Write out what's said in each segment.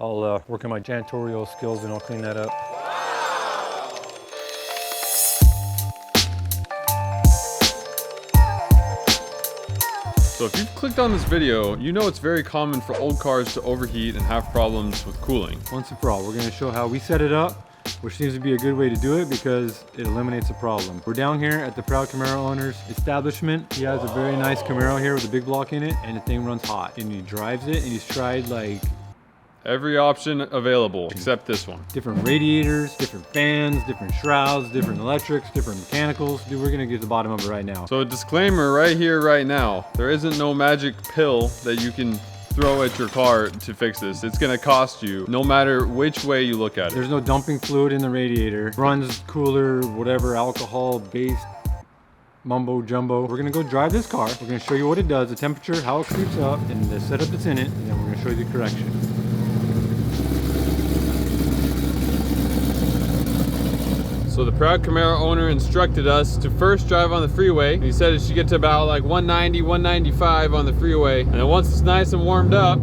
I'll work on my janitorial skills and I'll clean that up. So if you've clicked on this video, you know it's very common for old cars to overheat and have problems with cooling. Once and for all, we're gonna show how we set it up, which seems to be a good way to do it because it eliminates the problem. We're down here at the Proud Camaro owner's establishment. He has a very nice Camaro here with a big block in it, and the thing runs hot. And he drives it, and he's tried like Every option available except this one. different radiators, different fans, different shrouds, different electrics, different mechanicals. Dude, we're gonna get to the bottom of it right now. So a disclaimer right here, right now. There isn't no magic pill that you can throw at your car to fix this. It's gonna cost you no matter which way you look at it. There's no dumping fluid in the radiator. Runs cooler, whatever, alcohol-based mumbo jumbo. We're gonna go drive this car. We're gonna show you what it does, the temperature, how it creeps up, and the setup that's in it, and then we're gonna show you the correction. So the Proud Camaro owner instructed us to first drive on the freeway. He said it should get to about like 190, 195 on the freeway. And then once it's nice and warmed up,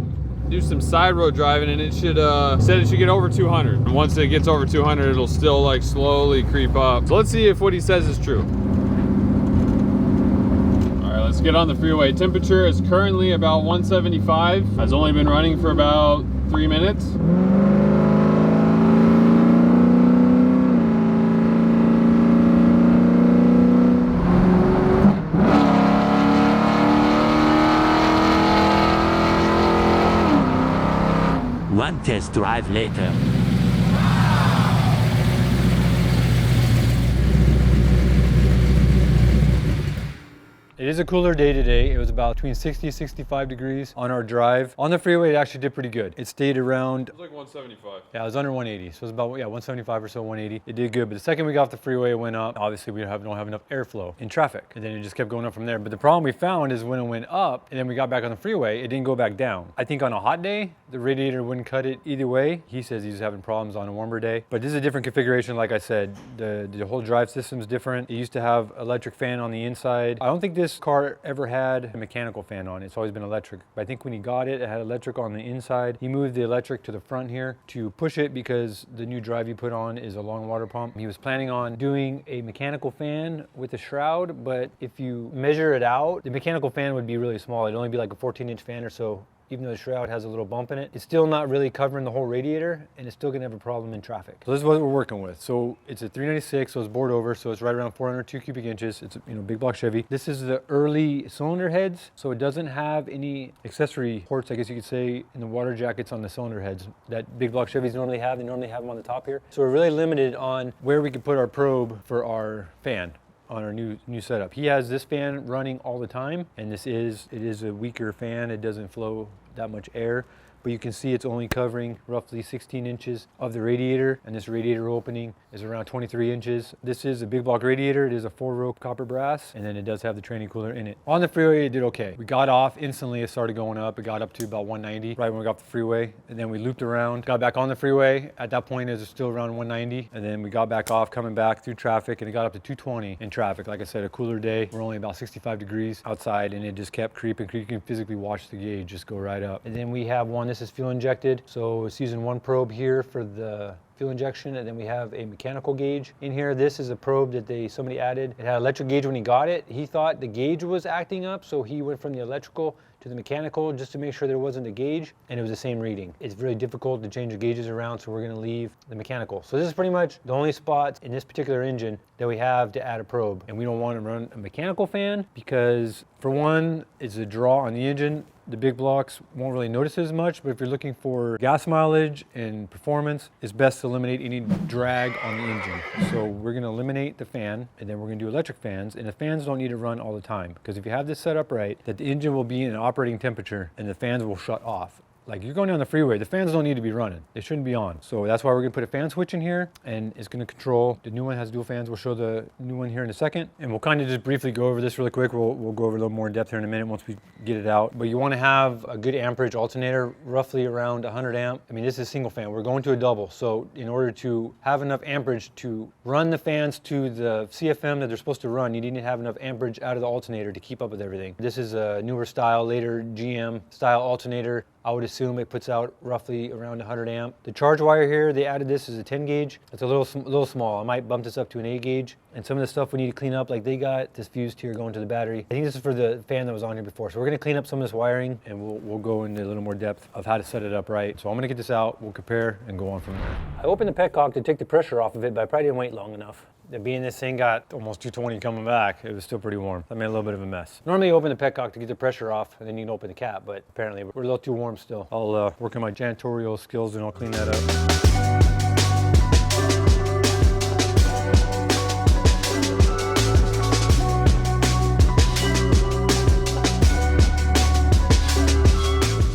do some side road driving and it should, said it should get over 200. And once it gets over 200, it'll still like slowly creep up. So let's see if what he says is true. All right, let's get on the freeway. Temperature is currently about 175. Has only been running for about 3 minutes. One test drive later. It is a cooler day today. It was about between 60 and 65 degrees on our drive. On the freeway, it actually did pretty good. It stayed around, It was like 175. yeah, it was under 180. So it was about, yeah, 175 or so, 180. It did good, but the second we got off the freeway, it went up. Obviously, we don't have enough airflow in traffic. And then it just kept going up from there. But the problem we found is when it went up and then we got back on the freeway, it didn't go back down. I think on a hot day, the radiator wouldn't cut it either way. He says he's having problems on a warmer day. But this is a different configuration, like I said. The whole drive system is different. It used to have electric fan on the inside. I don't think this car ever had a mechanical fan on it. It's always been electric. But I think when he got it, it had electric on the inside. He moved the electric to the front here to push it because the new drive you put on is a long water pump. He was planning on doing a mechanical fan with a shroud, but if you measure it out, the mechanical fan would be really small. It'd only be like a 14-inch fan or so. Even though the shroud has a little bump in it, it's still not really covering the whole radiator and it's still gonna have a problem in traffic. So this is what we're working with. So it's a 396, so it's bored over, so it's right around 402 cubic inches. It's a big block Chevy. This is the early cylinder heads, so it doesn't have any accessory ports, I guess you could say, in the water jackets on the cylinder heads that big block Chevys normally have. They normally have them on the top here. So we're really limited on where we can put our probe for our fan on our new setup. He has this fan running all the time, and it is a weaker fan. It doesn't flow that much air, but you can see it's only covering roughly 16 inches of the radiator, and this radiator opening is around 23 inches. This is a big block radiator. It is a 4-row copper brass, and then it does have the training cooler in it. On the freeway, it did okay. We got off instantly. It started going up. It got up to about 190 right when we got off the freeway, and then we looped around, got back on the freeway. At that point, it was still around 190, and then we got back off, coming back through traffic, and it got up to 220 in traffic. Like I said, a cooler day. We're only about 65 degrees outside, and it just kept creeping. You can physically watch the gauge just go right up. And then we have one. This is fuel injected, so it's using one probe here for the fuel injection, and then we have a mechanical gauge in here. This is a probe that somebody added. It had electric gauge when he got it. He thought the gauge was acting up, so he went from the electrical to the mechanical just to make sure there wasn't a gauge, and it was the same reading. It's really difficult to change the gauges around, so we're gonna leave the mechanical. So this is pretty much the only spot in this particular engine that we have to add a probe, and we don't want to run a mechanical fan because, for one, it's a draw on the engine. The big blocks won't really notice as much, but if you're looking for gas mileage and performance, it's best to eliminate any drag on the engine. So we're gonna eliminate the fan, and then we're gonna do electric fans, and the fans don't need to run all the time, because if you have this set up right, that the engine will be in an operating temperature and the fans will shut off. Like, you're going down the freeway, the fans don't need to be running. They shouldn't be on. So that's why we're gonna put a fan switch in here, and it's gonna control. The new one has dual fans. We'll show the new one here in a second. And we'll kind of just briefly go over this really quick. We'll go over a little more in depth here in a minute once we get it out. But you wanna have a good amperage alternator, roughly around 100 amp. I mean, this is a single fan. We're going to a double. So in order to have enough amperage to run the fans to the CFM that they're supposed to run, you need to have enough amperage out of the alternator to keep up with everything. This is a newer style, later GM style alternator. I would assume it puts out roughly around 100 amp. The charge wire here, they added this as a 10 gauge. It's a little small. I might bump this up to an 8 gauge. And some of the stuff we need to clean up, like they got this fuse here going to the battery. I think this is for the fan that was on here before. So we're gonna clean up some of this wiring and we'll go into a little more depth of how to set it up right. So I'm gonna get this out, we'll compare and go on from there. I opened the petcock to take the pressure off of it, but I probably didn't wait long enough. Being this thing got almost 220 coming back, it was still pretty warm. I made a little bit of a mess. Normally you open the petcock to get the pressure off and then you can open the cap, but apparently we're a little too warm still. I'll work on my janitorial skills and I'll clean that up.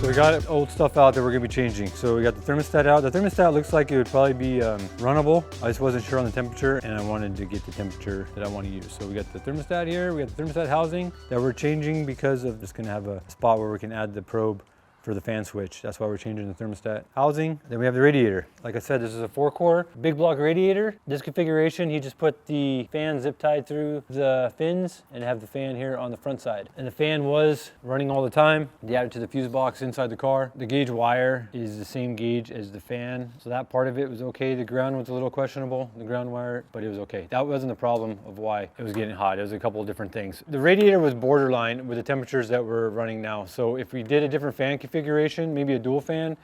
We got old stuff out that we're gonna be changing. So we got the thermostat out. The thermostat looks like it would probably be runnable. I just wasn't sure on the temperature and I wanted to get the temperature that I want to use. So we got the thermostat here, we got the thermostat housing that we're changing because of just gonna have a spot where we can add the probe for the fan switch. That's why we're changing the thermostat housing. Then we have the radiator. Like I said, this is a 4-core big block radiator. This configuration, he just put the fan zip tied through the fins and have the fan here on the front side. And the fan was running all the time. They added to the fuse box inside the car. The gauge wire is the same gauge as the fan. So that part of it was okay. The ground was a little questionable, the ground wire, but it was okay. That wasn't the problem of why it was getting hot. It was a couple of different things. The radiator was borderline with the temperatures that we're running now. So if we did a different fan configuration, maybe a dual fan,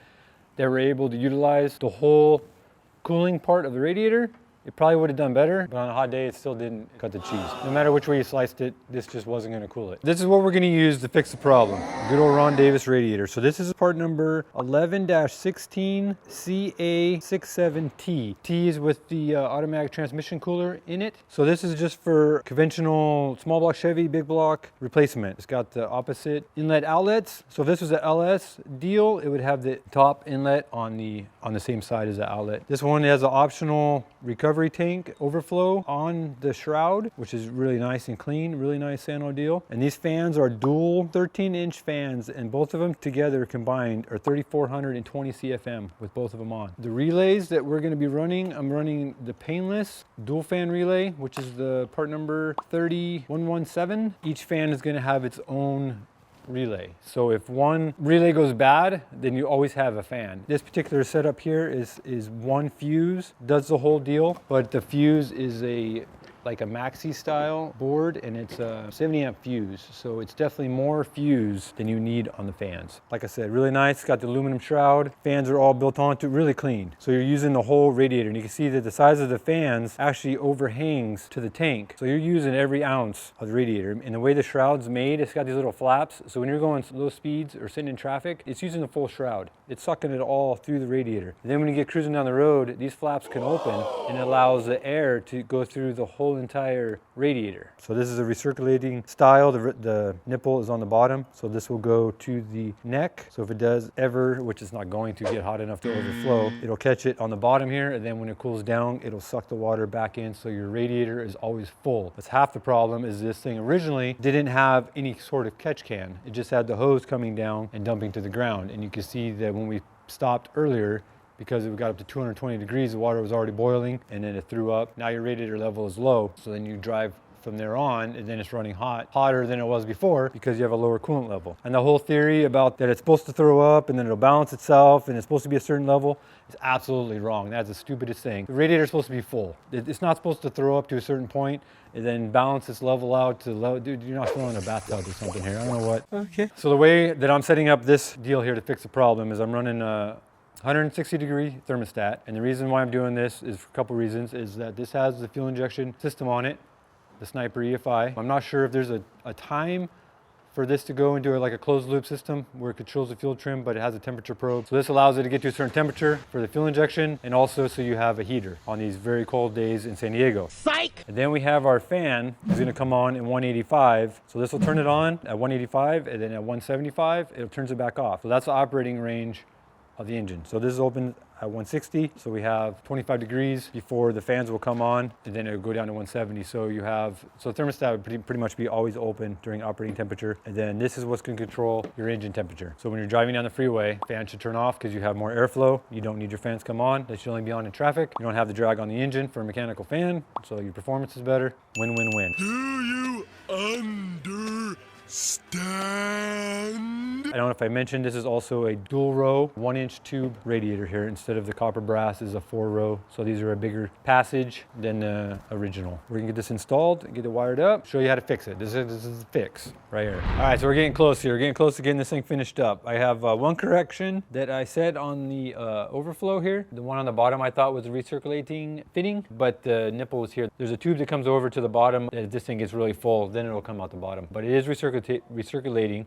that we're able to utilize the whole cooling part of the radiator, it probably would have done better, but on a hot day, it still didn't cut the cheese. No matter which way you sliced it, this just wasn't gonna cool it. This is what we're gonna use to fix the problem. Good old Ron Davis radiator. So this is part number 11-16CA67T. T is with the automatic transmission cooler in it. So this is just for conventional small block Chevy, big block replacement. It's got the opposite inlet outlets. So if this was an LS deal, it would have the top inlet on the same side as the outlet. This one has an optional recovery tank overflow on the shroud, which is really nice and clean, really nice Sano deal. And these fans are dual 13-inch fans, and both of them together combined are 3,420 CFM with both of them on. The relays that we're going to be running, I'm running the painless dual fan relay, which is the part number 30117. Each fan is going to have its own relay. So if one relay goes bad, then you always have a fan. This particular setup here is one fuse, does the whole deal, but the fuse is like a maxi style board and it's a 70 amp fuse. So it's definitely more fuse than you need on the fans. Like I said, really nice, got the aluminum shroud. Fans are all built onto it, really clean. So you're using the whole radiator and you can see that the size of the fans actually overhangs to the tank. So you're using every ounce of the radiator. And the way the shroud's made, it's got these little flaps. So when you're going low speeds or sitting in traffic, it's using the full shroud. It's sucking it all through the radiator. And then when you get cruising down the road, these flaps can open and it allows the air to go through the whole entire radiator. So this is a recirculating style. The nipple is on the bottom, so this will go to the neck. So if it does ever, which it's not going to get hot enough to overflow, it'll catch it on the bottom here, and then when it cools down, it'll suck the water back in, so your radiator is always full. That's half the problem. Is this thing originally didn't have any sort of catch can. It just had the hose coming down and dumping to the ground. And you can see that when we stopped earlier, because it got up to 220 degrees, the water was already boiling and then it threw up. Now your radiator level is low. So then you drive from there on and then it's running hotter than it was before because you have a lower coolant level. And the whole theory about that it's supposed to throw up and then it'll balance itself and it's supposed to be a certain level is absolutely wrong. That's the stupidest thing. The radiator is supposed to be full. It's not supposed to throw up to a certain point and then balance its level out to low. Dude, you're not throwing a bathtub or something here. I don't know what. Okay. So the way that I'm setting up this deal here to fix the problem is I'm running 160 degree thermostat, and the reason why I'm doing this is for a couple reasons. Is that this has the fuel injection system on it, the Sniper EFI. I'm not sure if there's a time for this to go into like a closed loop system where it controls the fuel trim, but it has a temperature probe. So this allows it to get to a certain temperature for the fuel injection, and also so you have a heater on these very cold days in San Diego. Psych! And then we have our fan is gonna come on in 185. So this will turn it on at 185, and then at 175, it turns it back off. So that's the operating range of the engine. So this is open at 160, so we have 25 degrees before the fans will come on, and then it'll go down to 170. So the thermostat would pretty much be always open during operating temperature, and then this is what's going to control your engine temperature. So when you're driving down the freeway, fan should turn off because you have more airflow. You don't need your fans come on. They should only be on in traffic. You don't have the drag on the engine for a mechanical fan, so your performance is better. Win, win, win. Do you understand? I don't know if I mentioned, this is also a dual row 1-inch tube radiator here. Instead of the copper brass, is a 4-row. So these are a bigger passage than the original. We're gonna get this installed, get it wired up, show you how to fix it. This is the fix right here. All right, so we're getting close here. We're getting close to getting this thing finished up. I have one correction that I said on the overflow here. The one on the bottom I thought was a recirculating fitting, but the nipple is here. There's a tube that comes over to the bottom. If this thing gets really full, then it'll come out the bottom. But it is recirculating. Recirculating?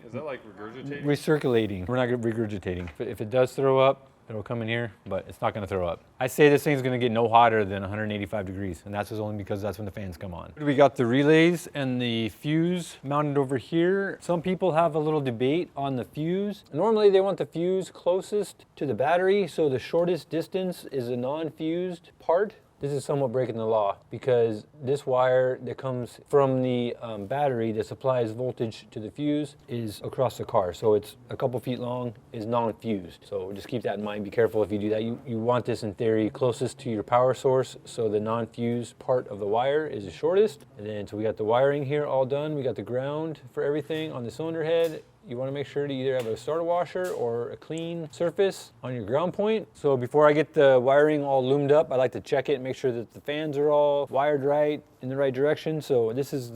Is that like regurgitating? Recirculating. We're not regurgitating. If it does throw up, it'll come in here, but it's not gonna throw up. I say this thing's gonna get no hotter than 185 degrees, and that's just only because that's when the fans come on. We got the relays and the fuse mounted over here. Some people have a little debate on the fuse. Normally they want the fuse closest to the battery, so the shortest distance is a non-fused part. This is somewhat breaking the law because this wire that comes from the battery that supplies voltage to the fuse is across the car. So it's a couple feet long, is non-fused. So just keep that in mind. Be careful if you do that. You want this in theory closest to your power source. So the non-fused part of the wire is the shortest. And then so we got the wiring here all done. We got the ground for everything on the cylinder head. You want to make sure to either have a starter washer or a clean surface on your ground point. So before I get the wiring all loomed up, I like to check it and make sure that the fans are all wired right in the right direction. So this is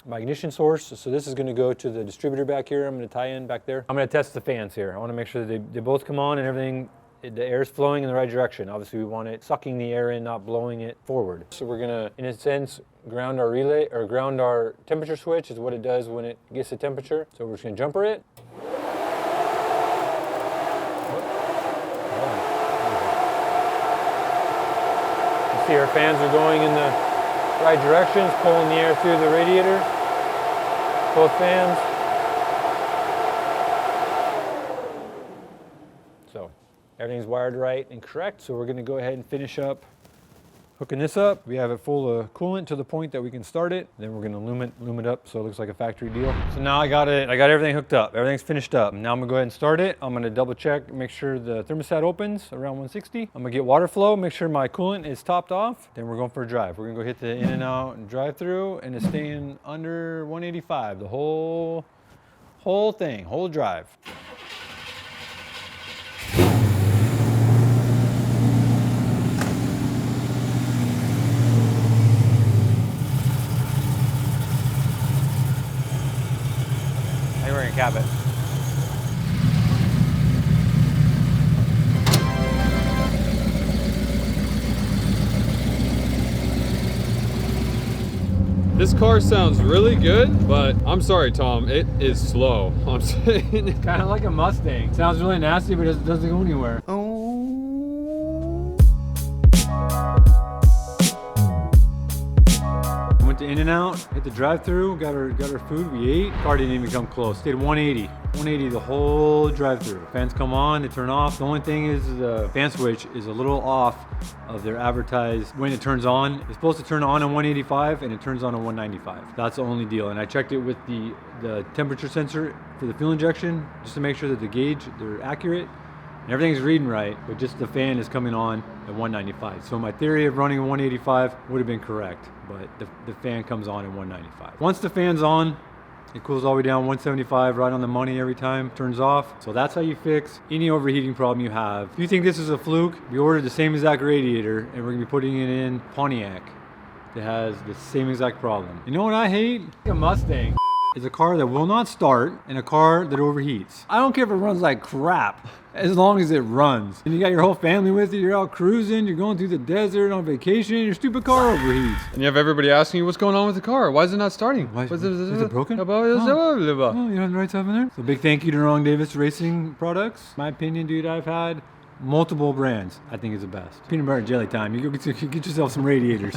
my ignition source. So this is going to go to the distributor back here. I'm going to tie in back there. I'm going to test the fans here. I want to make sure that they both come on and everything, the air is flowing in the right direction. Obviously we want it sucking the air in, not blowing it forward. So we're going to, in a sense, ground our relay, or ground our temperature switch is what it does when it gets the temperature. So we're just gonna jumper it. You see our fans are going in the right directions, pulling the air through the radiator, both fans. So everything's wired right and correct. So we're gonna go ahead and finish up hooking this up. We have it full of coolant to the point that we can start it. Then we're gonna lume it up so it looks like a factory deal. So now I got everything hooked up. Everything's finished up. Now I'm gonna go ahead and start it. I'm gonna double check, make sure the thermostat opens around 160. I'm gonna get water flow, make sure my coolant is topped off. Then we're going for a drive. We're gonna go hit the in and out and drive through, and it's staying under 185, the whole thing, whole drive. We're gonna cap it. This car sounds really good, but I'm sorry, Tom, it is slow. I'm saying It's kind of like a Mustang. Sounds really nasty, but it doesn't go anywhere. Went to In-N-Out, hit the drive-through, got our food, we ate. Car didn't even come close. Stayed 180. 180 the whole drive-through. Fans come on, they turn off. The only thing is the fan switch is a little off of their advertised when it turns on. It's supposed to turn on 185 and it turns on 195. That's the only deal. And I checked it with the temperature sensor for the fuel injection just to make sure that the gauge, they're accurate. And everything's reading right, but just the fan is coming on at 195. So my theory of running a 185 would have been correct, but the fan comes on at 195. Once the fan's on, it cools all the way down 175, right on the money every time, turns off. So that's how you fix any overheating problem you have. If you think this is a fluke, we ordered the same exact radiator and we're gonna be putting it in Pontiac that has the same exact problem. You know what I hate? A Mustang is a car that will not start and a car that overheats. I don't care if it runs like crap, as long as it runs. And you got your whole family with you, you're out cruising, you're going through the desert on vacation, your stupid car overheats. And you have everybody asking you what's going on with the car. Why is it not starting? Is it broken? Oh, you have the right stuff in there? So big thank you to Ron Davis Racing Products. My opinion, dude, I've had multiple brands. I think it's the best. Peanut butter and jelly time. You go get yourself some radiators.